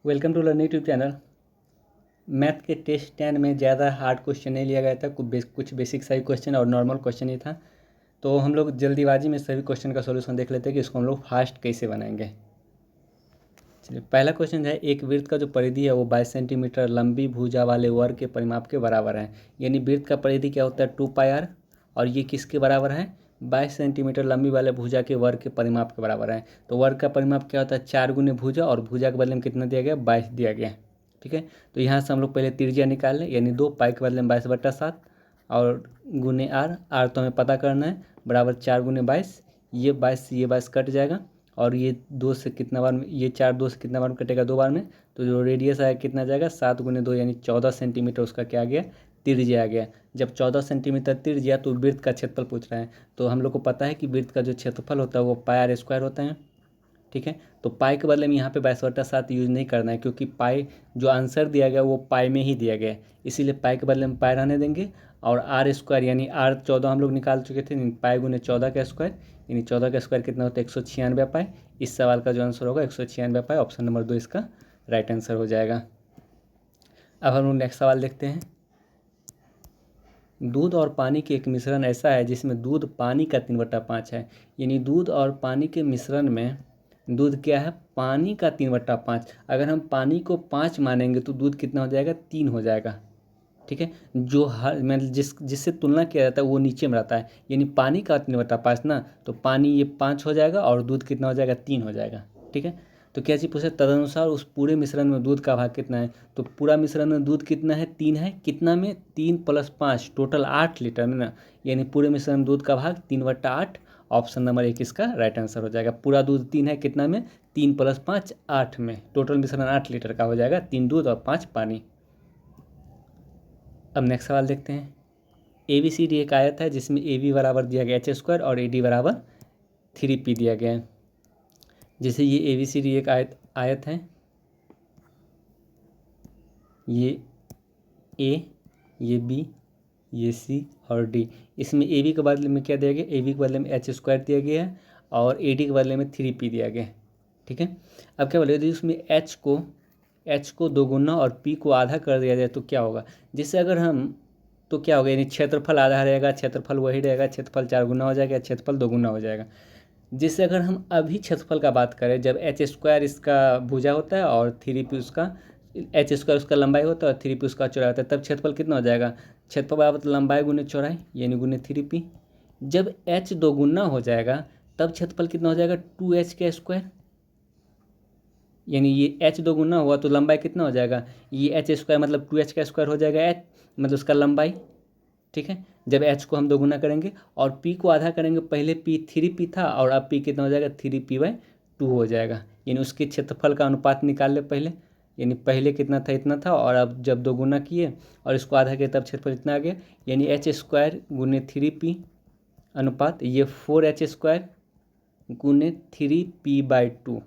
Welcome to learn YouTube channel. Math के test 10 में ज़्यादा हार्ड क्वेश्चन नहीं लिया गया था, कुछ बेसिक सा ही क्वेश्चन और नॉर्मल क्वेश्चन ही था। तो हम लोग जल्दीबाजी में सभी क्वेश्चन का सॉल्यूशन देख लेते हैं कि इसको हम लोग फास्ट कैसे बनाएंगे। चलिए, पहला क्वेश्चन है, एक वृत्त का जो परिधि है वो 22 सेंटीमीटर लंबी भुजा वाले वर्ग के परिमाप के बराबर है। यानी वृत्त का परिधि क्या होता है 2πr, और ये किसके बराबर है 22 सेंटीमीटर लंबी वाले भुजा के वर्ग के परिमाप के बराबर है। तो वर्ग का परिमाप क्या होता है 4 गुने भुजा, और भुजा के बदले में कितना दिया गया 22 दिया गया। ठीक है, तो यहाँ से हम लोग पहले त्रिज्या निकाल लें, यानी 2 पाई के बदले में 22/7 और गुने आर तो हमें पता करना है, बराबर 4 गुने 22। ये 22 कट जाएगा, और ये 2 से कितना बार में, ये 4 2 से कितना बार में कटेगा 2 बार में। तो जो रेडियस आया कितना जाएगा 7 गुने 2 यानी 14 सेंटीमीटर उसका क्या आ गया त्रिज्या आ गया। जब 14 सेंटीमीटर त्रिज्या तो वृत्त का क्षेत्रफल पूछ रहा है। तो हम लोग को पता है कि वृत्त का जो क्षेत्रफल होता है वो πr² होता है। ठीक है, तो पाई के बदले में यहाँ पे 22/7 यूज नहीं करना है, क्योंकि पाई जो आंसर दिया गया वो पाई में ही दिया गया है, इसीलिए पाई के बदले में पाई रहने देंगे। और r² यानी r14 हम लोग निकाल चुके थे, पाई गुने 14 का स्क्वायर, यानी 14 का स्क्वायर कितना होता है 196 पाई। इस सवाल का जो आंसर होगा 196 पाई, ऑप्शन नंबर 2 इसका राइट आंसर हो जाएगा। अब हम लोग नेक्स्ट सवाल देखते हैं। दूध और पानी के एक मिश्रण ऐसा है जिसमें दूध पानी का 3/5 है। यानी दूध और पानी के मिश्रण में दूध क्या है पानी का 3/5। अगर हम पानी को 5 मानेंगे तो दूध कितना हो जाएगा 3 हो जाएगा। ठीक है, जो हर मतलब जिससे तुलना किया जाता है वो नीचे में रहता है, यानी पानी का 3/5 ना, तो पानी ये 5 हो जाएगा और दूध कितना हो जाएगा 3 हो जाएगा। ठीक है, तो क्या चीज़ पूछे तदनुसार उस पूरे मिश्रण में दूध का भाग कितना है। तो पूरा मिश्रण में दूध कितना है 3 है, कितना में 3 + 5 टोटल 8 लीटर में ना, यानी पूरे मिश्रण में दूध का भाग 3/8। ऑप्शन नंबर 1 इसका राइट आंसर हो जाएगा। पूरा दूध 3 है, कितना में 3 + 5 8 में, टोटल मिश्रण 8 लीटर का हो जाएगा, 3 दूध और 5 पानी। अब नेक्स्ट सवाल देखते हैं। ABCD एक आयत है जिसमें AB बराबर दिया गया h² और AD बराबर 3p दिया गया है। जैसे ये ABCD एक आयत है, ये A, ये B, ये C और D। इसमें AB के बदले में क्या दिया गया, AB के बदले में h² दिया गया है और AD के बदले में 3p दिया गया है। ठीक है, अब क्या बोले इसमें h को 2 गुना और p को आधा कर दिया जाए तो क्या होगा। जिससे अगर हम तो क्या होगा, यानी क्षेत्रफल आधा रहेगा, क्षेत्रफल वही रहेगा, क्षेत्रफल 4 गुना हो जाएगा, क्षेत्रफल 2 गुना हो जाएगा। जिससे अगर हम अभी क्षेत्रफल का बात करें, जब h² इसका भुजा होता है और 3p उसका, h² उसका लंबाई होता है और 3p उसका चौड़ाई होता है, तब क्षेत्रफल कितना हो जाएगा, क्षेत्रफल बराबर लंबाई गुने चौड़ाई यानी गुने 3p। जब h 2 गुना हो जाएगा तब क्षेत्रफल कितना हो जाएगा 2h का स्क्वायर, यानी ये h 2 गुना हुआ तो लंबाई कितना हो जाएगा, ये h² मतलब 2h का स्क्वायर हो जाएगा, h मतलब उसका लंबाई। ठीक है, जब h को हम 2 गुना करेंगे और p को आधा करेंगे, पहले p 3p था और अब p कितना हो जाएगा 3p/2 हो जाएगा, यानी उसके क्षेत्रफल का अनुपात निकाल ले पहले। यानी पहले कितना था इतना था, और अब जब 2 गुना किए और इसको आधा किए तब क्षेत्रफल इतना आ गया, यानी h² गुने 3p अनुपात ये 4h² गुने 3p/2।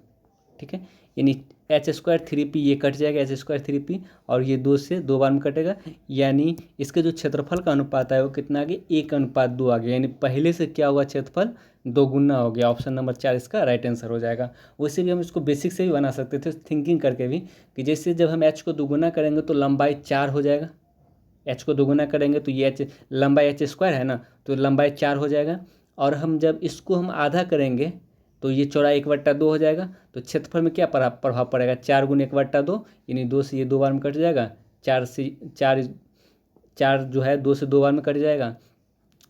ठीक है, यानी h² 3p ये कट जाएगा, h² 3p और ये 2 से 2 बार में कटेगा, यानी इसके जो क्षेत्रफल का अनुपात है वो कितना आ गया 1:2 आ गया, यानी पहले से क्या हुआ क्षेत्रफल 2 गुना हो गया। ऑप्शन नंबर 4 इसका राइट आंसर हो जाएगा। वैसे भी हम इसको बेसिक से भी बना सकते थे थिंकिंग करके भी, कि जैसे जब हम h को 2 गुना करेंगे तो लंबाई 4 हो जाएगा, h को 2 गुना करेंगे तो ये लंबाई h² है ना, तो लंबाई 4 हो जाएगा, और हम जब इसको हम आधा करेंगे तो ये चौड़ाई 1/2 हो जाएगा। तो क्षेत्रफल में क्या प्रभाव पड़ेगा 4 गुने 1/2, यानी 2 से ये 2 बार में कट जाएगा, 4 जो है 2 से 2 बार में कट जाएगा,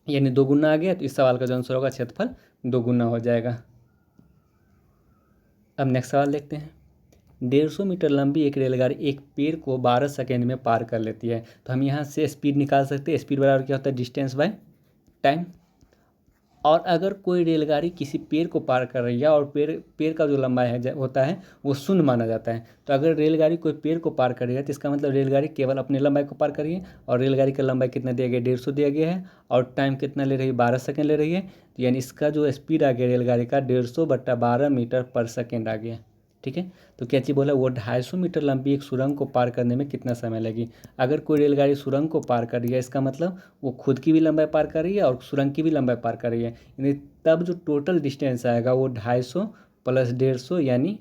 यानी 2 गुना आ गया। तो इस सवाल का जो आंसर होगा क्षेत्रफल 2 गुना हो जाएगा। अब नेक्स्ट सवाल देखते हैं। 150 मीटर लंबी एक रेलगाड़ी एक पेड़ को 12 सेकेंड में पार कर लेती है। तो हम यहाँ से स्पीड निकाल सकते हैं, स्पीड बराबर क्या होता है डिस्टेंस बाय टाइम। और अगर कोई रेलगाड़ी किसी पेड़ को पार कर रही है और पेड़ का जो लंबाई है होता है वो शून्य माना जाता है। तो अगर रेलगाड़ी कोई पेड़ को पार कर रही है तो इसका मतलब रेलगाड़ी केवल अपनी लंबाई को पार कर रही है, और रेलगाड़ी का लंबाई कितना दिया गया 150 दिया गया है, और टाइम कितना ले रही है 12 सेकेंड ले रही है। तो यानी इसका जो स्पीड आ गया रेलगाड़ी का 150/12 मीटर पर सेकेंड आ गया। ठीक है, तो क्या चीज़ बोला वो 250 मीटर लंबी एक सुरंग को पार करने में कितना समय लगी। अगर कोई रेलगाड़ी सुरंग को पार कर रही है इसका मतलब वो खुद की भी लंबाई पार कर रही है और सुरंग की भी लंबाई पार कर रही है, यानी तब जो टोटल डिस्टेंस आएगा वो 250 + 150 यानी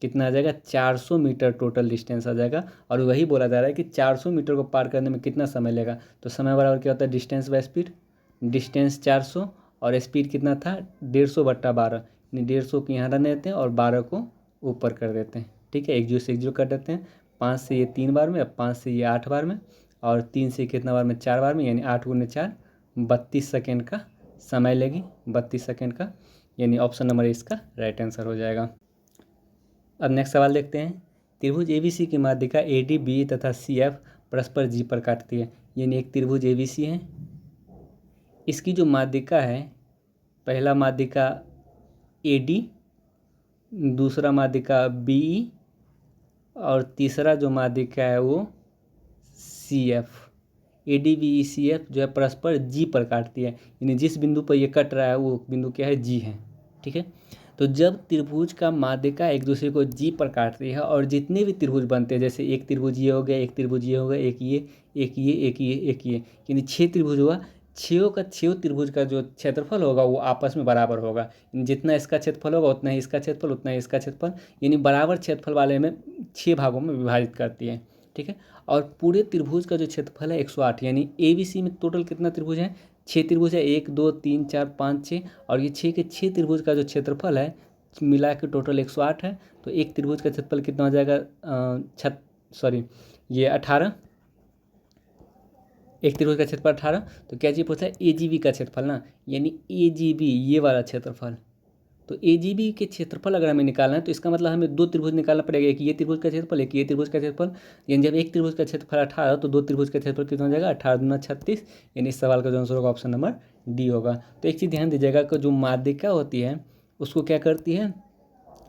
कितना आ जाएगा 400 मीटर टोटल डिस्टेंस आ जाएगा। और वही बोला जा रहा है कि 400 मीटर को पार करने में कितना समय लगेगा। तो समय बराबर क्या होता है डिस्टेंस बाय स्पीड। डिस्टेंस 400 और स्पीड कितना था 150/12, यानी 150 को यहाँ रहने देते हैं और 12 को ऊपर कर देते हैं। ठीक है, 1 से 1 कर देते हैं। 5 से ये 3 बार में, अब 5 से ये 8 बार में, और 3 से कितना बार में 4 बार में, यानी 8 × 4 32 सेकेंड का समय लेगी, 32 सेकेंड का, यानी ऑप्शन नंबर इसका राइट आंसर हो जाएगा। अब नेक्स्ट सवाल देखते हैं। त्रिभुज ABC की माध्यिका AD BE तथा CF परस्पर G पर काटती है। यानी एक त्रिभुज ABC है, इसकी जो माध्यिका है, पहला माध्यिका AD, दूसरा माध्यिका BE और तीसरा जो माध्यिका है वो CF। AD BE CF जो है परस्पर G पर काटती है, यानी जिस बिंदु पर ये कट रहा है वो बिंदु क्या है G है। ठीक है, तो जब त्रिभुज का माध्यिका एक दूसरे को G पर काटती है और जितने भी त्रिभुज बनते हैं, जैसे एक त्रिभुज ये हो गया, एक त्रिभुज ये हो गया, एक ये, एक ये, एक ये, एक ये, यानी 6 त्रिभुज हुआ। 6 त्रिभुज का जो क्षेत्रफल होगा वो आपस में बराबर होगा। जितना इसका क्षेत्रफल होगा उतना ही इसका क्षेत्रफल, उतना ही इसका क्षेत्रफल, यानी बराबर क्षेत्रफल वाले में 6 भागों में विभाजित करती है। ठीक है, और पूरे त्रिभुज का जो क्षेत्रफल है 108, यानी ABC में टोटल कितना त्रिभुज है 6 त्रिभुज है, 1 2 3 4 5 6, और ये 6 के 6 त्रिभुज का जो क्षेत्रफल है मिला के टोटल 108 है। तो एक त्रिभुज का क्षेत्रफल कितना हो जाएगा ये 18, एक त्रिभुज का क्षेत्रफल 18। तो क्या चीज़ पूछा है AGB का क्षेत्रफल ना, यानी AGB ये वाला क्षेत्रफल। तो AGB के क्षेत्रफल अगर हमें निकालना है तो इसका मतलब हमें 2 त्रिभुज निकालना पड़ेगा, एक ये त्रिभुज का क्षेत्रफल, एक ये त्रिभुज का क्षेत्रफल। यानी जब एक त्रिभुज का क्षेत्रफल 18 तो 2 त्रिभुज का क्षेत्रफल कितना हो जाएगा 18 दूना 36, यानी इस सवाल का जो आंसर होगा ऑप्शन नंबर D होगा। तो एक चीज़ ध्यान दीजिएगा कि जो माध्यिका होती है उसको क्या करती है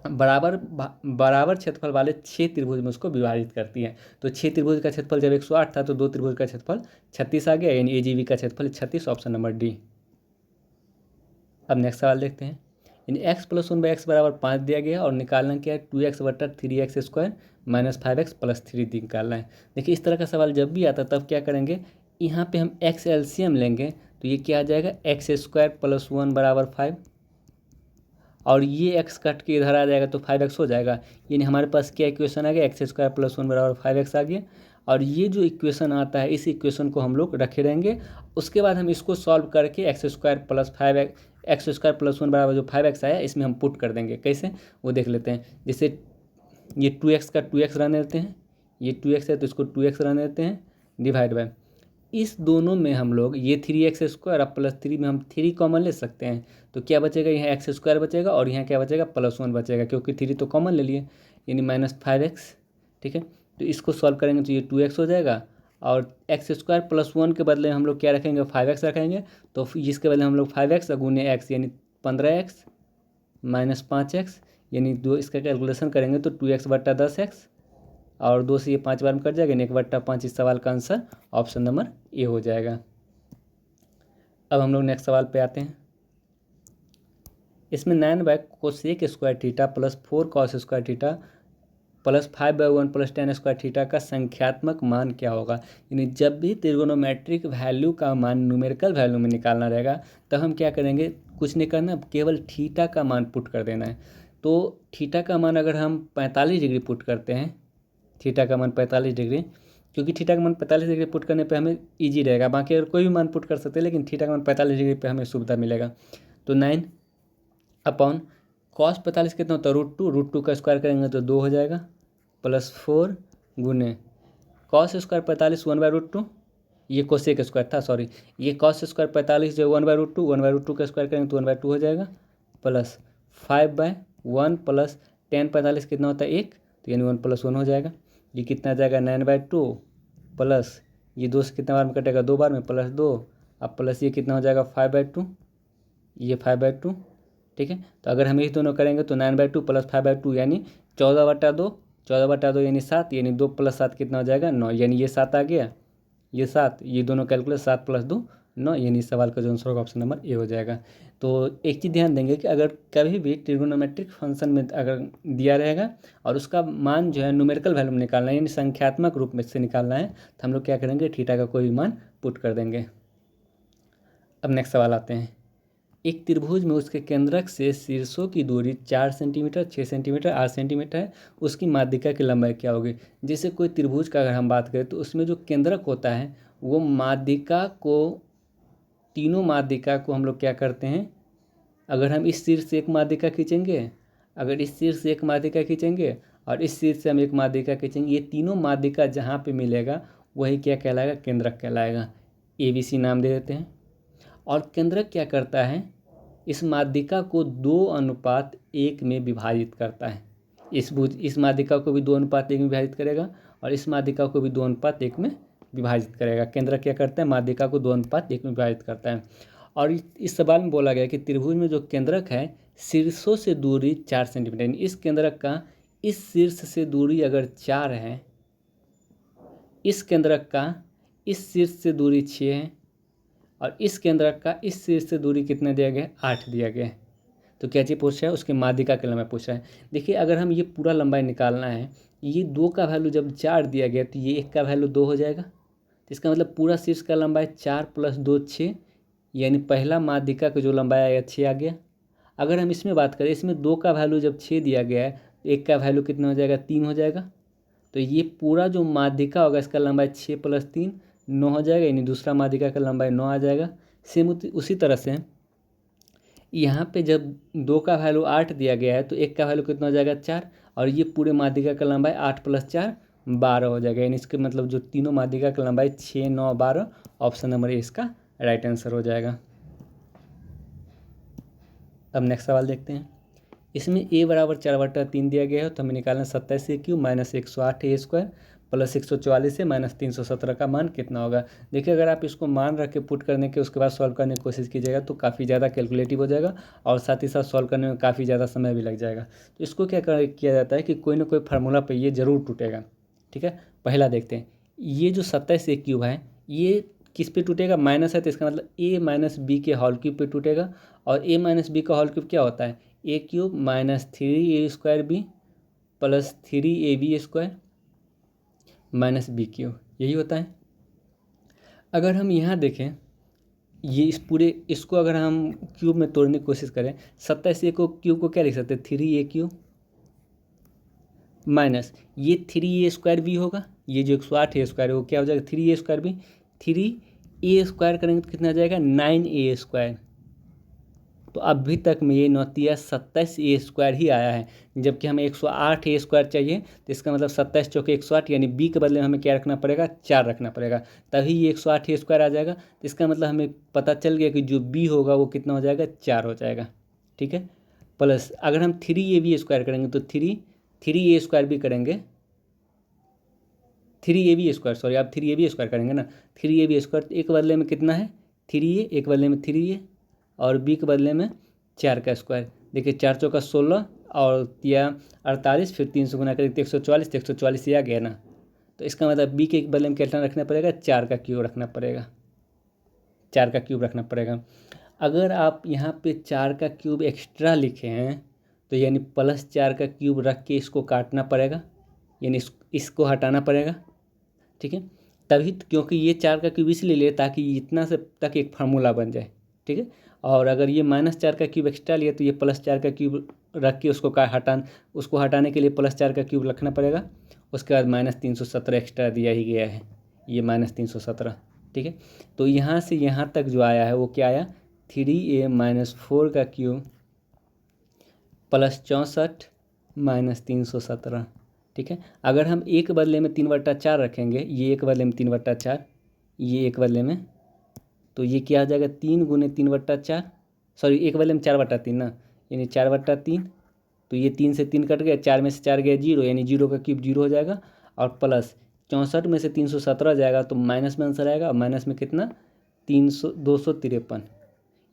बराबर क्षेत्रफल वाले 6 त्रिभुज में उसको विभाजित करती है। तो 6 त्रिभुज का क्षेत्रफल जब 108 था तो 2 त्रिभुज का क्षेत्रफल 36 आ गया, यानी AGB का क्षेत्रफल 36, ऑप्शन नंबर D। अब नेक्स्ट सवाल देखते हैं। यानी x + 1/x = 5 दिया गया और निकालना क्या है 2x/3x² - 5x + 3 निकालना है। देखिए इस तरह का सवाल जब भी आता तब क्या करेंगे, यहाँ पे हम x LCM लेंगे तो ये क्या आ जाएगा x² + 1 = 5, और ये x कट के इधर आ जाएगा तो 5x हो जाएगा। यानी हमारे पास क्या इक्वेशन आ गया x² + 1 = 5x आ गया। और ये जो इक्वेशन आता है इस इक्वेशन को हम लोग रखे रहेंगे। उसके बाद हम इसको सॉल्व करके x² + 5x x² + 1 बराबर जो 5x आया इसमें हम पुट कर देंगे। कैसे वो देख लेते हैं। जैसे ये 2x का 2x रहने देते हैं, ये 2x है तो इसको 2x रहने देते हैं, डिवाइड बाय इस दोनों में हम लोग ये 3x² और +3 में हम 3 कॉमन ले सकते हैं। तो क्या बचेगा, यहाँ x² बचेगा और यहाँ क्या बचेगा +1 बचेगा, क्योंकि 3 तो कॉमन ले लिए, यानी -5x। ठीक है, तो इसको सॉल्व करेंगे तो ये 2x हो जाएगा, और x² + 1 के बदले हम लोग क्या रखेंगे 5x रखेंगे। तो जिसके बदले हम लोग 5x × x यानी 15x - 5x, यानी 2 इसका कैलकुलेशन करेंगे तो 2x/10x, और 2 से ये 5 बार में कट जाएगा, यानी 1/5। इस सवाल का आंसर ऑप्शन नंबर A हो जाएगा। अब हम लोग नेक्स्ट सवाल पे आते हैं। इसमें 9/cos² θ + 4cos² θ + 5/1 + tan² θ का संख्यात्मक मान क्या होगा। यानी जब भी त्रिगोनोमेट्रिक वैल्यू का मान न्यूमेरिकल वैल्यू में निकालना रहेगा तब हम क्या करेंगे, कुछ नहीं करना, केवल थीटा का मान पुट कर देना है। तो थीटा का मान अगर हम 45 डिग्री पुट करते हैं, थीटा का मान 45 डिग्री, क्योंकि थीटा का मान 45 डिग्री पुट करने पे हमें इजी रहेगा। बाकी अगर कोई भी मान पुट कर सकते हैं लेकिन थीटा का मान 45 डिग्री पे हमें सुविधा मिलेगा। तो 9/cos 45 कितना होता है √2 का स्क्वायर करेंगे तो 2 हो जाएगा, +4 गुने cos² 45 1/√2, ये कोसेक स्क्वायर था, सॉरी, ये cos² 45 जो 1/√2 का स्क्वायर करेंगे तो 1/2 हो जाएगा, प्लस 5/1 + tan 45 कितना होता है 1, तो यानी 1 + 1 हो जाएगा। ये कितना आ जाएगा 9/2 प्लस ये 2 से कितना बार में कटेगा 2 बार में, +2, अब प्लस ये कितना हो जाएगा 5/2, ये 5/2। ठीक है, तो अगर हम ये दोनों करेंगे तो 9/2 + 5/2 यानी 14/2, 14/2 यानी 7, यानी 2 + 7 कितना हो जाएगा 9, यानी ये 7 आ गया, ये 7, ये दोनों कैलकुलेट 7 + 2 9, यानी इस सवाल का जो आंसर होगा ऑप्शन नंबर A हो जाएगा। तो एक चीज़ ध्यान देंगे कि अगर कभी भी ट्रिगोनोमेट्रिक फंक्शन में अगर दिया रहेगा और उसका मान जो है न्यूमेरिकल वैल्यू में निकालना है, यानी संख्यात्मक रूप में से निकालना है, तो हम लोग क्या करेंगे थीटा का कोई भी मान पुट कर देंगे। अब नेक्स्ट सवाल आते हैं। एक त्रिभुज में उसके केंद्रक से शीर्षों की दूरी 4 सेंटीमीटर, 6 सेंटीमीटर, 8 सेंटीमीटर है, उसकी माध्यिका की लंबाई क्या होगी। जैसे कोई त्रिभुज का अगर हम बात करें तो उसमें जो केंद्रक होता है वो माध्यिका को, तीनों माध्यिका को हम लोग क्या करते हैं, अगर हम इस शीर्ष से एक माध्यिका खींचेंगे, अगर इस शीर्ष से एक माध्यिका खींचेंगे और इस शीर्ष से हम एक माध्यिका खींचेंगे, ये तीनों माध्यिका जहाँ पे मिलेगा वही क्या कहलाएगा, केंद्रक कहलाएगा। ABC नाम दे देते हैं। और केंद्रक क्या करता है, इस माध्यिका को 2:1 में विभाजित करता है। इस माध्यिका को भी 2:1 में विभाजित करेगा और इस माध्यिका को भी 2:1 में विभाजित करेगा। केंद्रक क्या करता है, माध्यिका को 2:1 में विभाजित करता है। और इस सवाल में बोला गया कि त्रिभुज में जो केंद्रक है शीर्षों से दूरी 4 सेंटीमीटर, यानी इस केंद्रक का इस शीर्ष से दूरी अगर 4 है, इस केंद्रक का इस शीर्ष से दूरी 6 है और इस केंद्रक का इस शीर्ष से दूरी कितना दिया गया है, 8 दिया गया है। तो क्या चीज़ पूछ रहा है, उसकी माध्यिका की लंबाई पूछ रहा है। देखिए अगर हम ये पूरा लंबाई निकालना है, ये 2 का वैल्यू जब 4 दिया गया तो ये 1 का वैल्यू 2 हो जाएगा। तो इसका मतलब पूरा शीर्ष का लंबाई 4 + 2 6, यानी पहला माध्यिका का जो लंबाई आया 6 आ गया। अगर हम इसमें बात करें, इसमें 2 का वैल्यू जब 6 दिया गया है तो 1 का वैल्यू कितना हो जाएगा, 3 हो जाएगा। तो ये पूरा जो माध्यिका होगा इसका लंबाई 6 + 3 9 हो जाएगा, यानी दूसरा माध्यिका का लंबाई 9 आ जाएगा। सेम उसी तरह से यहाँ पे जब 2 का वैल्यू 8 दिया गया है तो 1 का वैल्यू कितना हो जाएगा, 4, और ये पूरे माध्यिका का लंबाई 8 + 4 12 हो जाएगा। यानी इसके मतलब जो तीनों माध्यिका का लंबाई 6 9 12, ऑप्शन नंबर ए इसका राइट आंसर हो जाएगा। अब नेक्स्ट सवाल देखते हैं। इसमें a = 4/3 दिया गया है, तो हमें निकालना 27a³ - 108a² + 144 से -317 का मान कितना होगा। देखिए अगर आप इसको मान रख के पुट करने के उसके बाद सॉल्व करने की कोशिश कीजिएगा तो काफ़ी ज़्यादा कैलकुलेटिव हो जाएगा और साथ ही साथ सॉल्व करने में काफ़ी ज़्यादा समय भी लग जाएगा। तो इसको क्या किया जाता है कि कोई ना कोई फार्मूला पे ये ज़रूर टूटेगा। ठीक है, पहला देखते हैं। ये जो 27a³ है ये किस पे टूटेगा, माइनस है तो इसका मतलब a - b के होल क्यूब पे टूटेगा। और a - b का होल क्यूब क्या होता है, a³ - 3a² + 3ab² - b³, यही होता है। अगर हम यहाँ देखें, ये इस पूरे इसको अगर हम क्यूब में तोड़ने की कोशिश करें, 27a को क्यूब को क्या लिख सकते हैं, 3a³ माइनस ये 3a² भी होगा, ये जो 108a² है वो क्या हो जाएगा, 3a² भी, 3a² करेंगे तो कितना आ जाएगा, 9a²। तो अभी तक में ये नौतिया 27a² ही आया है, जबकि हमें 108a² चाहिए। तो इसका मतलब 27 × 4 = 108, यानी b के बदले में हमें क्या रखना पड़ेगा, 4 रखना पड़ेगा, तभी ये 108a² आ जाएगा। तो इसका मतलब हमें पता चल गया कि जो b होगा वो कितना हो जाएगा, 4 हो जाएगा। ठीक है, प्लस अगर हम 3ab² करेंगे तो 3a² भी करेंगे, 3ab², सॉरी आप 3ab² करेंगे ना, 3ab², एक बदले में कितना है 3a, एक बदले में 3a और b के बदले में 4 का स्क्वायर। देखिए 4 × 4 = 16 और या 48, फिर 3 से गुना करेंगे तो 144, तो 144 ये आ गया ना। तो इसका मतलब b के बदले में कितना रखना पड़ेगा, 4 का क्यूब रखना पड़ेगा, 4 का क्यूब रखना पड़ेगा। अगर आप यहाँ पे 4 का क्यूब एक्स्ट्रा लिखे हैं तो यानी +4 का क्यूब रख के इसको काटना पड़ेगा, यानी इसको हटाना पड़ेगा। ठीक है, तभी क्योंकि ये 4 का क्यूब इसलिए ले ताकि इतना से तक एक फार्मूला बन जाए। ठीक है, और अगर ये -4 का क्यूब एक्स्ट्रा लिए तो ये +4 का क्यूब रख के उसको हटाने के लिए +4 का क्यूब रखना पड़ेगा। उसके बाद -317 एक्स्ट्रा दिया ही गया है, ये -317। ठीक है, तो यहाँ से यहाँ तक जो आया है वो क्या आया, 3a - 4 का क्यूब +64 - 317। ठीक है, अगर हम एक बदले में 3/4 रखेंगे, ये एक बदले में 3/4, ये एक बदले में, तो ये क्या आ जाएगा, 3 × 3/4, सॉरी एक बदले में 4/3 ना, यानी 4/3। तो ये 3 से 3 कट गया, 4 में से 4 गया 0, यानी 0 का क्यूब 0 हो जाएगा। और प्लस 64 में से 317 जाएगा तो माइनस में आंसर आएगा, माइनस में कितना, 253,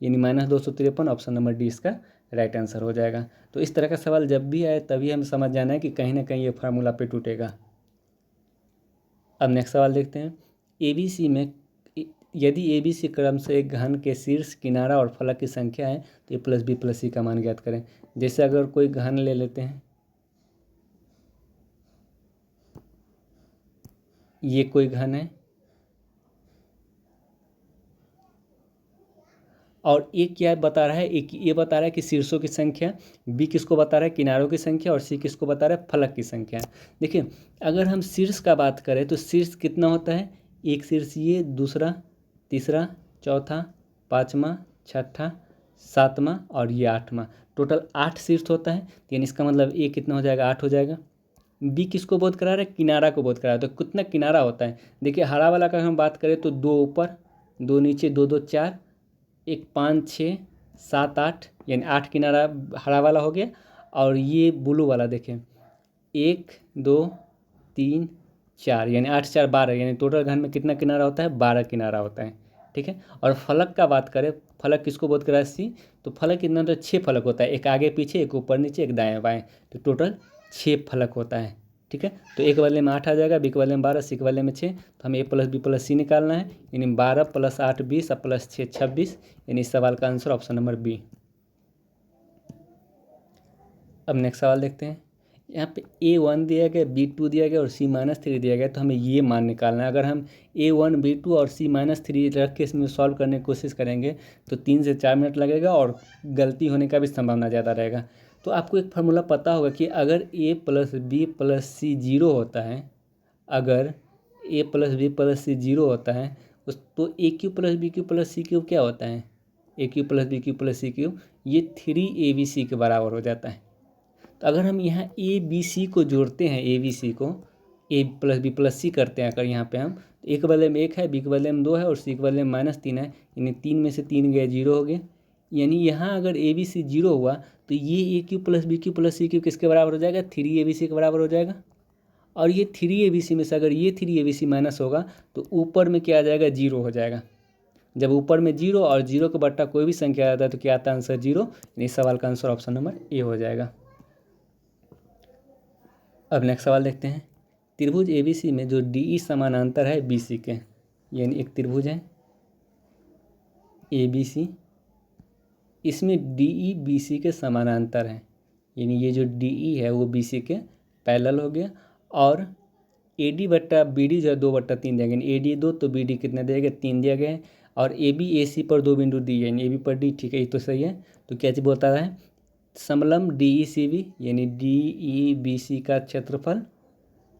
यानी -253, ऑप्शन नंबर डी इसका राइट आंसर हो जाएगा। तो इस तरह का सवाल जब भी आए तभी हमें समझ जाना है कि कहीं ना कहीं ये फार्मूला पे टूटेगा। अब नेक्स्ट सवाल देखते हैं। ABC में यदि ABC क्रम से एक घन के शीर्ष, किनारा और फलक की संख्या है तो a + b + c का मान ज्ञात करें। जैसे अगर कोई घन ले लेते हैं, ये कोई घन है और ए क्या बता रहा है, एक ये बता रहा है कि शीर्षों की संख्या, बी किसको बता रहा है, किनारों की संख्या, और सी किसको बता रहा है, फलक की संख्या। देखिए अगर हम शीर्ष का बात करें तो शीर्ष कितना होता है, एक शीर्ष ये, दूसरा, तीसरा, चौथा, पाँचवा, छठा, सातवां और ये आठवां, टोटल 8 शीर्ष होता है। यानी इसका मतलब ए कितना हो जाएगा, 8 हो जाएगा। बी किसको बोध करा रहा है, किनारा को बोध करा रहा है। तो कितना किनारा होता है, देखिए हरा वाला का हम बात करें तो 2 ऊपर, 2 नीचे, 2 2 4, एक 5 6 7 8, यानी 8 किनारा हरा वाला हो गया। और ये ब्लू वाला देखें, 1 2 3 4, यानी 8 4 12, यानी टोटल घन में कितना किनारा होता है, 12 किनारा होता है। ठीक है। और फलक का बात करें, फलक किसको बोध करा है, सी। तो फलक कितना होता है, 6 फलक होता है, एक आगे पीछे, एक ऊपर नीचे, एक दाएं बाएं, तो टोटल 6 फलक होता है। ठीक है। तो एक वाले में 8 आ जाएगा, बी के वाले में 12, सी के वाले में 6। तो हमें ए प्लस बी प्लस सी निकालना है, यानी 12 + 8 20 और प्लस 6 26, यानी इस सवाल का आंसर ऑप्शन नंबर बी। अब नेक्स्ट सवाल देखते हैं। यहाँ पे A1 दिया गया, B2 दिया गया और C-3 दिया गया, तो हमें ये मान निकालना है। अगर हम A1 B2 और C-3 रख के इसमें सॉल्व करने की कोशिश करेंगे तो 3 से 4 मिनट लगेगा और गलती होने का भी संभावना ज़्यादा रहेगा। तो आपको एक फार्मूला पता होगा कि अगर A + B + C 0 होता है, अगर A + B + C 0 होता है तो AQ + BQ + CQ क्या होता है, AQ + BQ + CQ ये 3ABC के बराबर हो जाता है। तो अगर हम यहाँ ABC को जोड़ते हैं, ABC को A + B + C करते हैं, अगर यहाँ पे हम, तो ए के बदले में 1 है, बी के बदले में 2 है और सी के बदले में -3 है, यानी 3 में से 3 गए 0 हो गए। यानी यहाँ अगर ABC 0 हुआ तो ये AQ + BQ + CQ किसके बराबर हो जाएगा, 3ABC के बराबर हो जाएगा। और ये 3ABC में से अगर ये 3ABC माइनस होगा तो ऊपर में क्या आ जाएगा, 0 हो जाएगा। जब ऊपर में 0 और 0 का बट्टा कोई भी संख्या आता है तो क्या आता है, आंसर 0। यानी इस सवाल का आंसर ऑप्शन नंबर ए हो जाएगा। अब नेक्स्ट सवाल देखते हैं। त्रिभुज ABC में जो DE समानांतर है BC के, यानी एक त्रिभुज है ABC, इसमें DE BC के समानांतर है, यानी ये जो DE है वो BC के पैरेलल हो गया। और AD बट्टा BD जो है 2/3 दिया गया, यानी AD 2 तो BD कितना दिया गया, 3 दिया गया है। और AB AC पर 2 बिंदु दिए, यानी AB पर D, ठीक है, ये तो सही है। तो क्या चीज़ बोलता है, समलंब DECB यानी DEBC का क्षेत्रफल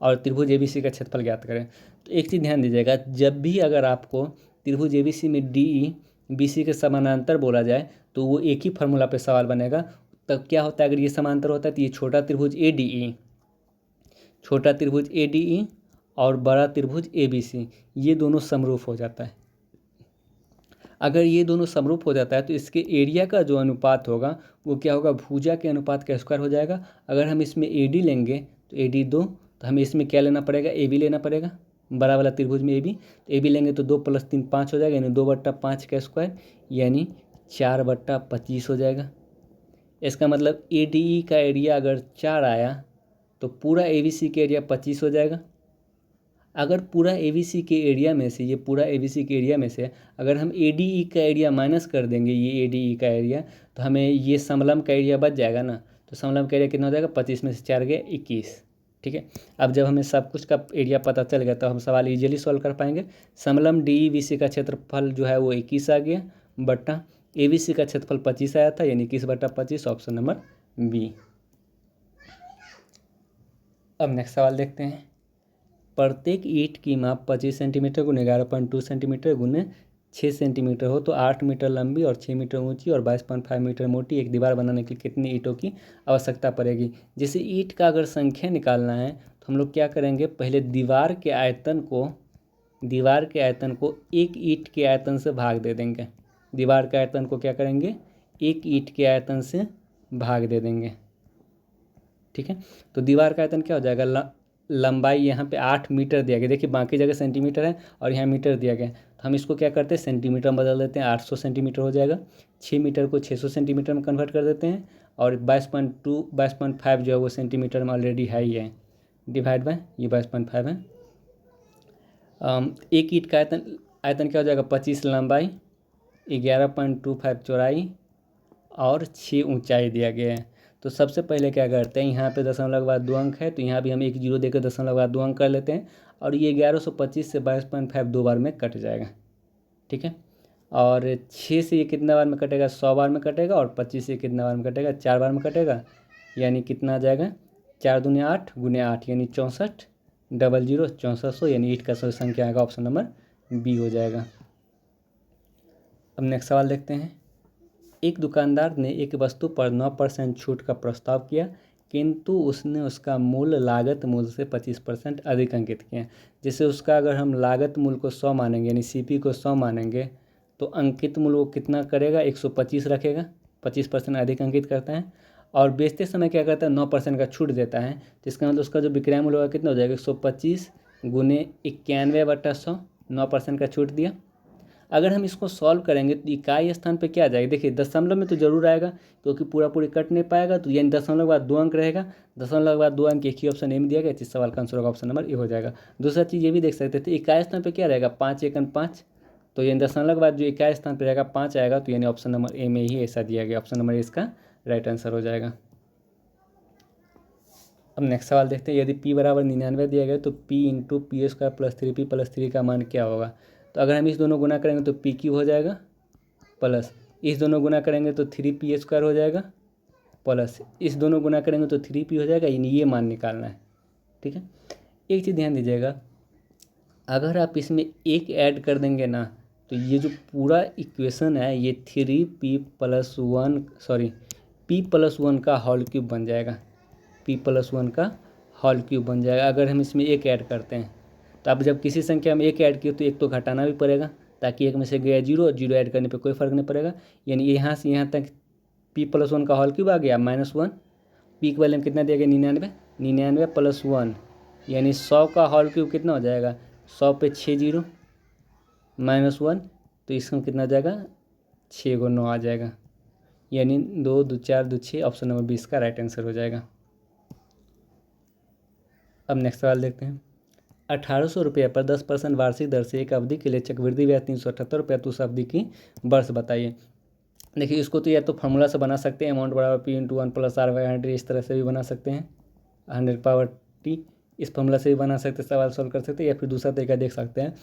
और त्रिभुज ABC का क्षेत्रफल ज्ञात करें। तो एक चीज़ ध्यान दीजिएगा, जब भी अगर आपको त्रिभुज ABC में DEBC के समानांतर बोला जाए तो वो एक ही फार्मूला पे सवाल बनेगा। तब क्या होता है, अगर ये समांतर होता है तो ये छोटा त्रिभुज ADE और बड़ा त्रिभुज ABC ये दोनों समरूप हो जाता है। अगर ये दोनों समरूप हो जाता है तो इसके एरिया का जो अनुपात होगा वो क्या होगा, भुजा के अनुपात का स्क्वायर हो जाएगा। अगर हम इसमें AD लेंगे तो AD 2, तो हमें इसमें क्या लेना पड़ेगा, AB लेना पड़ेगा, बड़ा वाला त्रिभुज में AB। तो AB लेंगे तो 2 + 3 5 हो जाएगा, यानी 2/5 का स्क्वायर, यानी 4/25 हो जाएगा। इसका मतलब ADE का एरिया अगर 4 आया तो पूरा ABC का एरिया 25 हो जाएगा। अगर पूरा ABC के एरिया में से, ये पूरा ABC के एरिया में से अगर हम ADE का एरिया माइनस कर देंगे, ये ADE का एरिया, तो हमें ये समलंब का एरिया बच जाएगा ना। तो समलंब का एरिया कितना हो जाएगा, 25 में से 4 गए 21। ठीक है। अब जब हमें सब कुछ का एरिया पता चल गया तो हम सवाल इजीली सॉल्व कर पाएंगे। समलंब DEBC का क्षेत्रफल जो है वो 21 आ गया, बट्टा ABC का क्षेत्रफल 25 आया था, यानी 21/25, ऑप्शन नंबर बी। अब नेक्स्ट सवाल देखते हैं। प्रत्येक ईंट की माप 25 सेंटीमीटर गुने 11.2 सेंटीमीटर गुने 6 सेंटीमीटर हो तो 8 मीटर लंबी और 6 मीटर ऊंची और 22.5 मीटर मोटी एक दीवार बनाने के लिए कितनी ईंटों की आवश्यकता पड़ेगी। जैसे ईंट का अगर संख्या निकालना है तो हम लोग क्या करेंगे, पहले दीवार के आयतन को एक ईंट के आयतन से भाग दे देंगे। दीवार के आयतन को क्या करेंगे, एक ईंट के आयतन से भाग दे देंगे। ठीक है। तो दीवार का आयतन क्या हो जाएगा, लंबाई यहाँ पे 8 मीटर दिया गया, देखिए बाकी जगह सेंटीमीटर है और यहाँ मीटर दिया गया, तो हम इसको क्या करते हैं, सेंटीमीटर में बदल देते हैं, 800 सेंटीमीटर हो जाएगा। 6 मीटर को 600 सेंटीमीटर में कन्वर्ट कर देते हैं और 22.5 जो है वो सेंटीमीटर में ऑलरेडी है ही है, डिवाइड बाय ये 22.5 है। एक ईंट का आयतन क्या हो जाएगा, 25 लंबाई, 11.25 चौड़ाई और 6 ऊंचाई दिया गया है। तो सबसे पहले क्या करते हैं, यहाँ पे दशमलव के बाद 2 अंक है तो यहाँ भी हम 1 0 देकर दशमलव के बाद 2 अंक कर लेते हैं और ये 1125 से 22.5 दो बार में कट जाएगा। ठीक है। और 6 से ये कितना बार में कटेगा, 100 बार में कटेगा, और 25 से कितना बार में कटेगा, 4 बार में कटेगा, यानी कितना आ जाएगा 4 दूनी 8 गुने 8 यानी 64 00 6400, यानी 8 का सही संख्या आएगा ऑप्शन नंबर बी हो जाएगा। अब नेक्स्ट सवाल देखते हैं। एक दुकानदार ने एक वस्तु पर 9% छूट का प्रस्ताव किया, किंतु उसने उसका मूल्य लागत मूल्य से 25% अधिक अंकित किया। जैसे उसका अगर हम लागत मूल्य को 100 मानेंगे, यानी सीपी को 100 मानेंगे, तो अंकित मूल्य वो कितना करेगा, 125 रखेगा, 25% अधिक अंकित करता है। और बेचते समय क्या करता है, 9% का छूट देता है, जिसका मतलब उसका जो विक्रय मूल्य होगा कितना हो जाएगा, 125 गुने 91/100, 9% का छूट दिया। अगर हम इसको सॉल्व करेंगे तो इकाई स्थान पे क्या आ जाएगा, देखिए दशमलव में तो जरूर आएगा, क्योंकि पूरा पूरी कट नहीं पाएगा, तो यानी दशमलव के बाद 2 अंक रहेगा, दशमलव के बाद 2 अंक, एक ही ऑप्शन ए में दिया गया, इस सवाल का आंसर होगा ऑप्शन नंबर ए हो जाएगा। दूसरा चीज़ ये भी देख सकते थे, इकाई स्थान पे क्या रहेगा, 5 एकन 5, तो यानी दशमलव के बाद जो इकाई स्थान पर रहेगा 5 आएगा, तो यानी ऑप्शन नंबर ए में ही ऐसा दिया गया, ऑप्शन नंबर ए इसका राइट आंसर हो जाएगा। अब नेक्स्ट सवाल देखते हैं। यदि p बराबर 99 दिया गया तो p into P square plus 3p plus 3 का मान क्या होगा। तो अगर हम इस दोनों गुना करेंगे तो p क्यूब हो जाएगा, प्लस इस दोनों गुना करेंगे तो 3p स्क्वायर हो जाएगा, प्लस इस दोनों गुना करेंगे तो 3p हो जाएगा, यानी ये मान निकालना है। ठीक है, एक चीज़ ध्यान दीजिएगा, अगर आप इसमें एक ऐड कर देंगे ना, तो ये जो पूरा इक्वेशन है ये 3p plus 1 sorry p plus 1 का होल क्यूब बन जाएगा, p प्लस 1 का होल क्यूब बन जाएगा अगर हम इसमें एक ऐड करते हैं। तो अब जब किसी संख्या में एक ऐड किए तो एक तो घटाना भी पड़ेगा, ताकि एक में से गया 0 और 0 ऐड करने पे कोई फ़र्क नहीं पड़ेगा, यानी यहाँ से यहाँ तक p प्लस 1 का होल क्यूब आ गया -1, p के वैल्यू में कितना दिया गया 99 प्लस 1, यानी 100 का होल क्यूब कितना हो जाएगा, 100 पे 6 0 -1, तो इसमें कितना आ जाएगा 6 को 9 आ जाएगा, यानी 2 2 4 2 6, ऑप्शन नंबर 20 का राइट आंसर हो जाएगा। अब नेक्स्ट सवाल देखते हैं। 1800 रुपये पर 10% वार्षिक दर से एक अवधि के लिए चक्रवृद्धि ब्याज 378 रुपये, तो उस अवधि की वर्ष बताइए। देखिए इसको तो या तो फार्मूला से बना सकते हैं, अमाउंट बराबर p इंटू 1 प्लस r/100, इस तरह से भी बना सकते हैं, 100 पावर t, इस फार्मूला से भी बना सकते हैं, सवाल सॉल्व कर सकते हैं, या फिर दूसरा तरीका देख सकते हैं।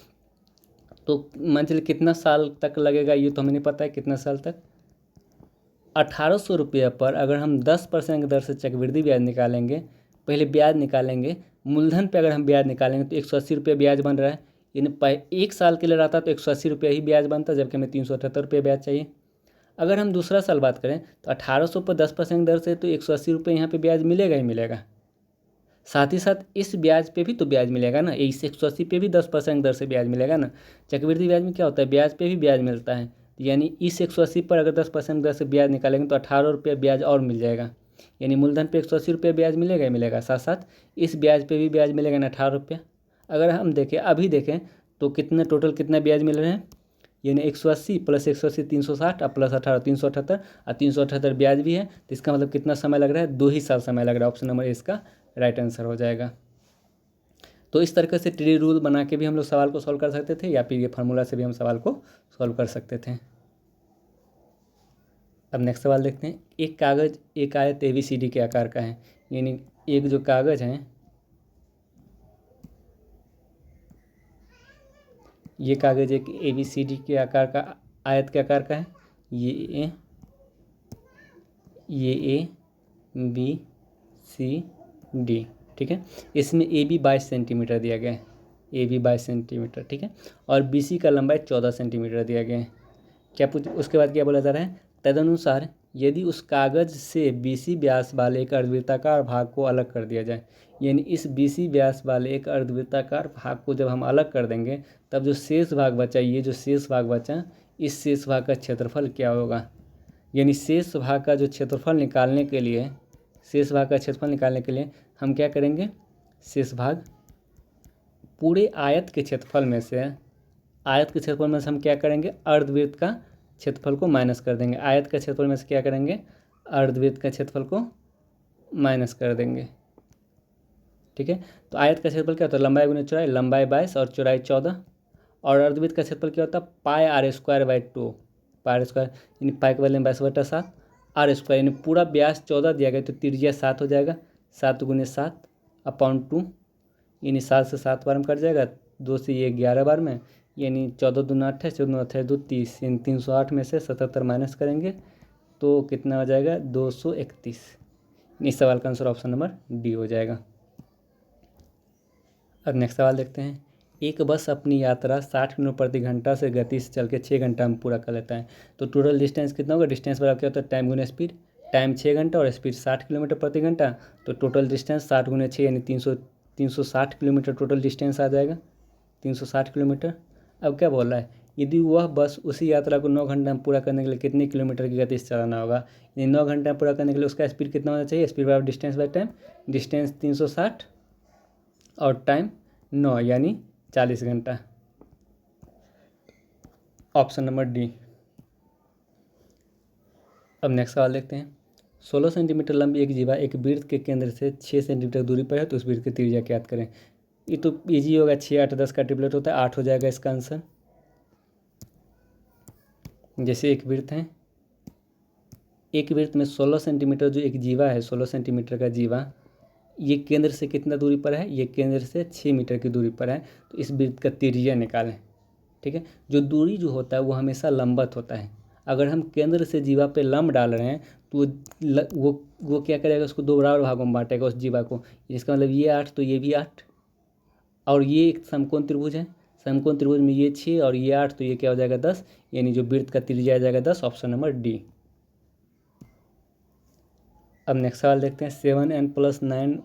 तो मान चलिए कितना साल तक लगेगा ये तो हमें नहीं पता है, कितना साल तक। 1800 रुपये पर अगर हम 10% की दर से चक्रवृद्धि ब्याज निकालेंगे, पहले ब्याज निकालेंगे, मूलधन पे अगर हम ब्याज निकालेंगे तो 180 रुपये ब्याज बन रहा है, यानी 1 साल के लिए रहता तो 180 रुपये ही ब्याज बनता, जबकि हमें 378 रुपये ब्याज चाहिए। अगर हम दूसरा साल बात करें तो 1800 पर 10% दर से तो 180 रुपये यहाँ पे ब्याज मिलेगा ही मिलेगा, साथ ही साथ इस ब्याज पे भी तो ब्याज मिलेगा ना, इस 180 पे भी 10% दर से ब्याज मिलेगा ना। चक्रवृद्धि ब्याज में क्या होता है, ब्याज पे भी ब्याज मिलता है, यानी इस 180 पर अगर 10% दर से ब्याज निकालेंगे तो 18 रुपये ब्याज और मिल जाएगा, यानी मूलधन पे 180 रुपये ब्याज मिलेगा ही मिलेगा, साथ साथ इस ब्याज पे भी ब्याज मिलेगा ना 18 रुपये। अगर हम देखें अभी देखें तो कितने टोटल कितना ब्याज मिल रहे हैं, यानी 180 प्लस 180 360 और प्लस 18 378, और 378 ब्याज भी है, तो इसका मतलब कितना समय लग रहा है, 2 ही साल समय लग रहा है, ऑप्शन नंबर इसका राइट आंसर हो जाएगा। तो इस तरीके से ट्री रूल बना के भी हम लोग सवाल को सॉल्व कर सकते थे, या फिर ये फार्मूला से भी हम सवाल को सॉल्व कर सकते थे। अब नेक्स्ट सवाल देखते हैं। एक कागज़ एक आयत ABCD के आकार का है, यानी एक जो कागज़ है ये कागज़ एक ABCD के आकार का आयत के आकार का है, ये A B C D, ठीक है। इसमें AB 22 सेंटीमीटर दिया गया है, AB 22 सेंटीमीटर, ठीक है, और BC का लंबाई 14 सेंटीमीटर दिया गया है। क्या उसके बाद क्या बोला जा रहा है, तदनुसार यदि उस कागज़ से BC व्यास वाले एक अर्धवृत्ताकार भाग को अलग कर दिया जाए, यानी इस BC व्यास वाले एक अर्धवृत्ताकार भाग को जब हम अलग कर देंगे तब जो शेष भाग बचा, ये जो शेष भाग बचा, इस शेष भाग का क्षेत्रफल क्या होगा। यानी शेष भाग का जो क्षेत्रफल निकालने के लिए, शेष भाग का क्षेत्रफल निकालने के लिए हम क्या करेंगे, शेष भाग पूरे आयत के क्षेत्रफल में से, आयत के क्षेत्रफल में से हम क्या करेंगे, अर्धवृत्त का क्षेत्रफल को माइनस कर देंगे, आयत का क्षेत्रफल में से क्या करेंगे, अर्धवृत्त का क्षेत्रफल को माइनस कर देंगे, ठीक है। तो आयत का क्षेत्रफल क्या होता है, लंबाई गुना चौड़ाई, लंबाई 22 और चौड़ाई 14, और अर्धवृत्त का क्षेत्रफल क्या होता है, πr²/2, πr², यानी पाई के वैल्यू 22/7, r², यानी पूरा व्यास 14 दिया गया तो त्रिज्या 7 हो जाएगा, 7 × 7/2, यानी 7 से 7 बार में कट जाएगा, 2 से ये 11 बार में, यानी 14 दूना 28, 14 28 2 30, यानी 308 में से 77 माइनस करेंगे तो कितना हो जाएगा 231। इस सवाल का आंसर ऑप्शन नंबर डी हो जाएगा। अब नेक्स्ट सवाल देखते हैं। एक बस अपनी यात्रा 60 किलोमीटर प्रति घंटा से गति से चल के 6 घंटा में पूरा कर लेता है, तो टोटल डिस्टेंस कितना होगा? डिस्टेंस बराबर क्या होता है? टाइम गुना स्पीड। टाइम 6 घंटा और स्पीड 60 किलोमीटर प्रति घंटा, तो टोटल डिस्टेंस 60 गुना 6 यानी 360 किलोमीटर टोटल डिस्टेंस आ जाएगा, 360 किलोमीटर। अब क्या बोल रहा है? यदि वह बस उसी यात्रा को 9 घंटा में पूरा करने के लिए कितने किलोमीटर की गति से चलाना होगा? यानी 9 घंटा में पूरा करने के लिए उसका स्पीड कितना होना चाहिए? स्पीड बराबर डिस्टेंस बाय टाइम। डिस्टेंस 360 और टाइम 9 यानी 40 घंटा। Option number D. अब नेक्स्ट सवाल देखते हैं। 16 सेंटीमीटर लंबी एक जीवा एक वृत्त के केंद्र से 6 सेंटीमीटर दूरी पर है, तो उस वृत्त की त्रिज्या ज्ञात करें। ये तो ईजी होगा, 6 8 10 का ट्रिपलेट होता है, 8 हो जाएगा इसका आंसर। जैसे एक वृत्त है, एक वृत्त में 16 सेंटीमीटर जो एक जीवा है, 16 सेंटीमीटर का जीवा, ये केंद्र से कितना दूरी पर है? ये केंद्र से 6 मीटर की दूरी पर है, तो इस वृत्त का त्रिज्या निकालें। ठीक है, जो दूरी जो होता है वो हमेशा लंबवत होता है। अगर हम केंद्र से जीवा पे लंब डाल रहे हैं तो वो क्या करेगा? उसको 2 बराबर भागों में बांटेगा उस जीवा को। इसका मतलब ये 8 तो ये भी 8, और ये एक समकोण त्रिभुज है, समकोण त्रिभुज में ये 6 और ये 8, तो ये क्या हो जाएगा 10, यानी जो वृत्त का त्रिज्या आ जाएगा 10। Option number D. अब नेक्स्ट सवाल देखते हैं। 7n + 9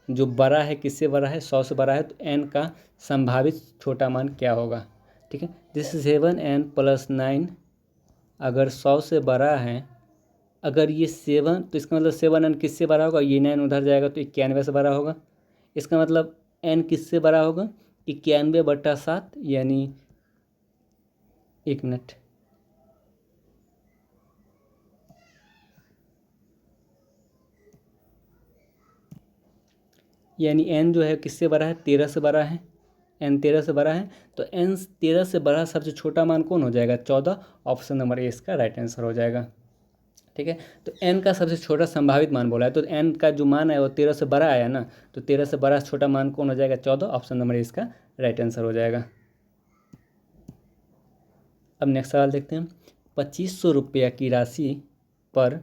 जो बड़ा है, किससे बड़ा है? 100 से बड़ा है, तो n का संभावित छोटा मान क्या होगा? ठीक है, जैसे 7n + 9 अगर 100 से बड़ा है, अगर ये 7, तो इसका मतलब 7n किससे बड़ा होगा? ये 9 उधर जाएगा तो 91 से बड़ा होगा। इसका मतलब n किससे बड़ा होगा? 91/7, यानी 1 मिनट, यानी n जो है किससे बड़ा है? 13 से बड़ा है। n 13 से बड़ा है, तो n 13 से बड़ा सबसे छोटा मान कौन हो जाएगा? 14। ऑप्शन नंबर ए इसका राइट आंसर हो जाएगा। ठीक है, तो n का सबसे छोटा संभावित मान बोला है, तो n का जो मान है वो 13 से बड़ा आया ना, तो 13 से बड़ा छोटा मान कौन हो जाएगा? 14। ऑप्शन नंबर ए इसका राइट आंसर हो जाएगा। अब नेक्स्ट सवाल देखते हैं। 2500 रुपया की राशि पर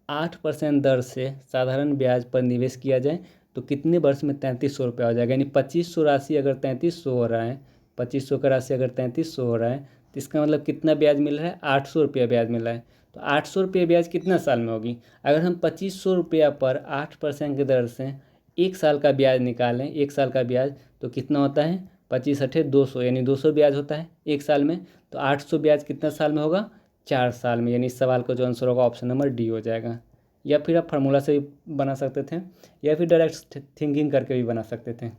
8% दर से साधारण ब्याज पर निवेश किया जाए तो कितने वर्ष में 3300 रुपया हो जाएगा? यानी 2500 राशि अगर 3300 हो रहा है, 2500 का राशि अगर 3300 हो रहा है, तो इसका मतलब कितना ब्याज मिल रहा है? 800 रुपया ब्याज मिल रहा है। तो 800 रुपये ब्याज कितना साल में होगी? अगर हम 2500 रुपया पर 8% की दर से 1 साल का ब्याज निकालें, 1 साल का ब्याज, तो कितना होता है? 25 8 200, यानी 200 ब्याज होता है 1 साल में। तो 800 ब्याज कितना साल में होगा? 4 साल में, यानी इस सवाल का जो आंसर होगा ऑप्शन नंबर डी हो जाएगा। या फिर आप फार्मूला से भी बना सकते थे, या फिर डायरेक्ट थिंकिंग करके भी बना सकते थे।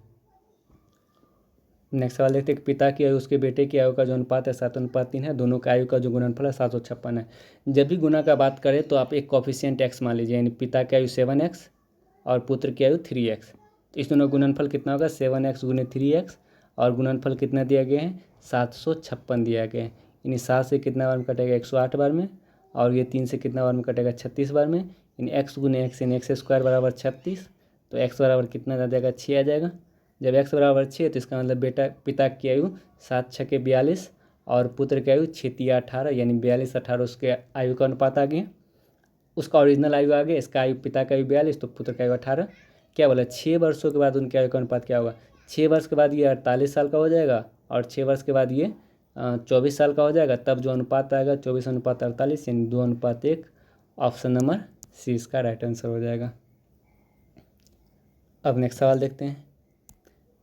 नेक्स्ट सवाल देखते हैं। पिता की आयु उसके बेटे की आयु का जो अनुपात है 7:3 है, दोनों का आयु का जो गुणनफल है 756 है। जब भी गुना का बात करें तो आप एक कॉफिशिएंट x मान लीजिए, यानी पिता की आयु 7x और पुत्र की आयु 3x, तो इस दोनों गुणनफल कितना होगा? 7x × 3x, और गुणनफल कितना दिया गया है? 756 दिया गया है। यानी 7 से कितना बार में कटेगा? 108 बार में, और ये 3 से कितना बार में कटेगा? 36 बार में। यानी x × x यानी x² बराबर 36, तो x बराबर कितना आ जाएगा? 6 आ जाएगा। जब x बराबर 6, तो इसका मतलब पिता की आयु 7 6 के 42 और पुत्र की आयु 6 3 18, यानी 42 18 उसके आयु का अनुपात आ गया। उसका ओरिजिनल आयु आ गया, इसका आयु पिता का आयु 42 तो पुत्र का आयु 18। क्या बोला? 6 वर्षों के बाद उनके आयु का अनुपात क्या होगा? 6 वर्ष के बाद ये 48 साल का हो जाएगा, और 6 वर्ष के बाद ये 24 साल का हो जाएगा। तब जो अनुपात आएगा 24:48, यानी 2:1। ऑप्शन नंबर सी इसका राइट आंसर हो जाएगा। अब नेक्स्ट सवाल देखते हैं।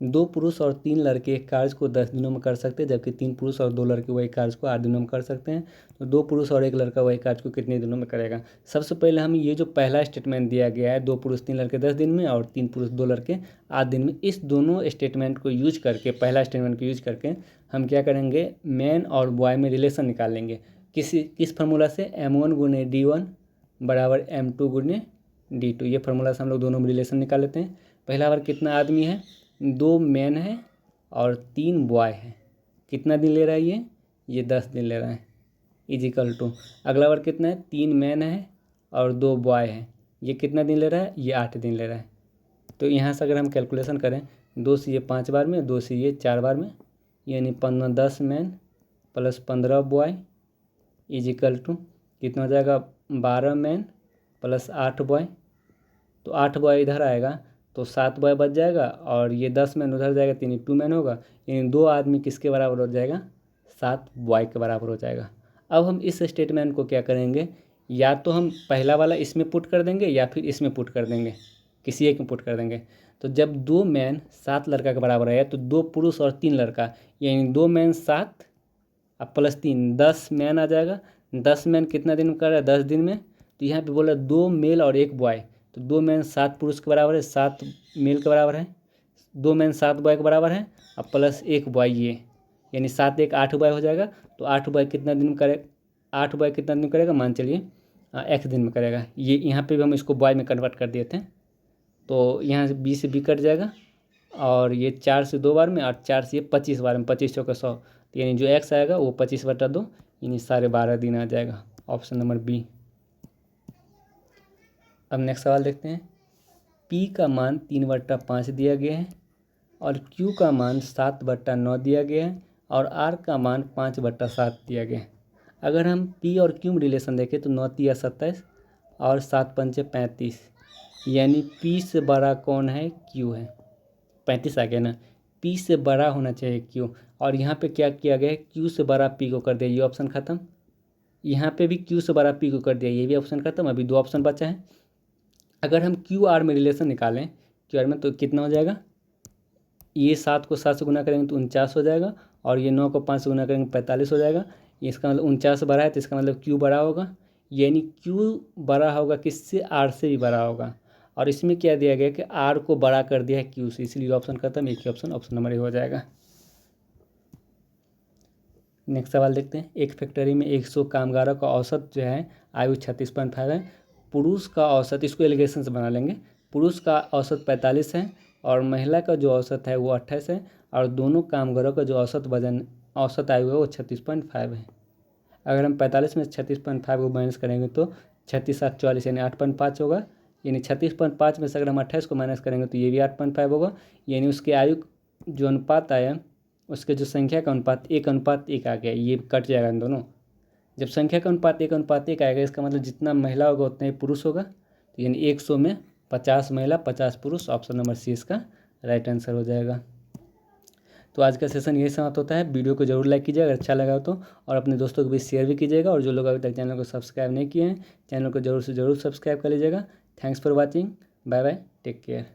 2 पुरुष और 3 लड़के एक कार्य को 10 दिनों में कर सकते हैं, जबकि 3 पुरुष और 2 लड़के वही कार्य को 8 दिनों में कर सकते हैं। तो 2 पुरुष और 1 लड़का वही कार्य को कितने दिनों में करेगा? सबसे पहले हम ये जो पहला स्टेटमेंट दिया गया है, 2 पुरुष 3 लड़के 10 दिन में और 3 पुरुष 2 लड़के 8 दिन में, इस दोनों स्टेटमेंट को यूज करके, पहला स्टेटमेंट को यूज करके हम क्या करेंगे? मैन और बॉय में रिलेशन निकालेंगे। किस फार्मूला से? M1 × D1 बराबर M2 × D2। ये फार्मूला से हम लोग दोनों में रिलेशन निकाल लेते हैं। पहला बार कितना आदमी है? 2 मैन है और 3 बॉय है। कितना दिन ले रहा है ये 10 दिन ले रहा है, इजिकल टू अगला बार कितना है? 3 मैन है और 2 बॉय है, ये कितना दिन ले रहा है? ये 8 दिन ले रहा है। तो यहाँ से अगर हम कैलकुलेशन करें, 2 से ये 5 बार में, 2 से ये 4 बार में, यानी 10 man plus 15 boy is equal to कितना हो जाएगा 12 मैन प्लस 8 बॉय। तो 8 बॉय इधर आएगा तो 7 बॉय बच जाएगा और ये 10 मैन उधर जाएगा, 3 2 मैन होगा। यानी 2 आदमी किसके बराबर हो जाएगा 7 बॉय के बराबर हो जाएगा। अब हम इस स्टेटमेंट को क्या करेंगे, या तो हम पहला वाला इसमें पुट कर देंगे या फिर इसमें पुट कर देंगे, किसी एक में पुट कर देंगे। तो जब 2 मैन 7 लड़का के बराबर है तो 2 पुरुष और 3 लड़का, यानी 2 मैन 7 अब प्लस 3 10 मैन आ जाएगा। 10 मैन कितना दिन में कर रहा है 10 दिन में। तो यहाँ पे बोला 2 मेल और 1 बॉय, तो 2 मैन 7 पुरुष के बराबर है, 7 मेल के बराबर है, 2 मैन 7 बॉय के बराबर है, अब प्लस 1 बॉय ये, यानी 7 1 8 बॉय हो जाएगा। तो 8 बॉय कितना दिन में करे 8 बॉय कितना दिन में करेगा मान चलिए x दिन में करेगा। ये यहाँ पे भी हम इसको बॉय में कन्वर्ट कर दिए थे, तो यहाँ से b से b कट जाएगा और ये 4 से 2 बार में और 4 से 25 बार में, 25 चौके 100, तो यानी जो x आएगा वो 25/2 यानी 12.5 दिन आ जाएगा, ऑप्शन नंबर बी। अब नेक्स्ट सवाल देखते हैं। p का मान 3/5 दिया गया है और q का मान 7/9 दिया गया है और r का मान 5/7 दिया गया है। अगर हम p और q में रिलेशन देखें तो 9 3 27 और 7 5 35, यानी p से बड़ा कौन है q है, 35 आ गया ना। p से बड़ा होना चाहिए q, और यहाँ पे क्या किया गया है q से बड़ा p को कर दिया, ये ऑप्शन ख़त्म। यहाँ पे भी q से बड़ा p को कर दिया, ये भी ऑप्शन ख़त्म। अभी 2 ऑप्शन बचा है। अगर हम क्यू आर में रिलेशन निकालें क्यू आर में तो कितना हो जाएगा, ये 7 को 7 से गुना करेंगे तो 49 हो जाएगा और ये 9 को 5 से गुना करेंगे 45 हो जाएगा। इसका मतलब 49 बड़ा है तो इसका मतलब क्यू बड़ा होगा, यानी क्यू बड़ा होगा किससे आर से भी बड़ा होगा। और इसमें क्या दिया गया कि आर को बड़ा कर दिया है क्यू से, इसलिए ऑप्शन खत्म, एक ही ऑप्शन नंबर ए हो जाएगा। नेक्स्ट सवाल देखते हैं। एक फैक्ट्री में 100 कामगारों का औसत जो है आयु 36.5 है। पुरुष का औसत, इसको एलिगेशन से बना लेंगे, पुरुष का औसत 45 है और महिला का जो औसत है वो 28 है और दोनों कामगारों का जो औसत आयु है वो 36.5 है। अगर हम 45 में 36.5 को माइनस करेंगे तो 36 7 44 यानी 8.5 होगा। यानी 36.5 में से अगर हम 28 को माइनस करेंगे तो ये भी 8.5 होगा। यानी उसके आयु जो अनुपात आया उसके जो संख्या का अनुपात 1:1 आ गया, ये कट जाएगा इन दोनों। जब संख्या का अनुपात 1:1 आएगा इसका मतलब जितना महिला होगा उतना ही पुरुष होगा, तो यानी 100 में 50 महिला 50 पुरुष, ऑप्शन नंबर सी इसका राइट आंसर हो जाएगा। तो आज का सेशन यही समाप्त होता है। वीडियो को जरूर लाइक कीजिएगा अगर अच्छा लगा तो, और अपने दोस्तों को भी शेयर भी कीजिएगा, और जो लोग अभी तक चैनल को सब्सक्राइब नहीं किए हैं चैनल को जरूर से जरूर सब्सक्राइब कर लीजिएगा। Thanks for watching, bye bye, take care.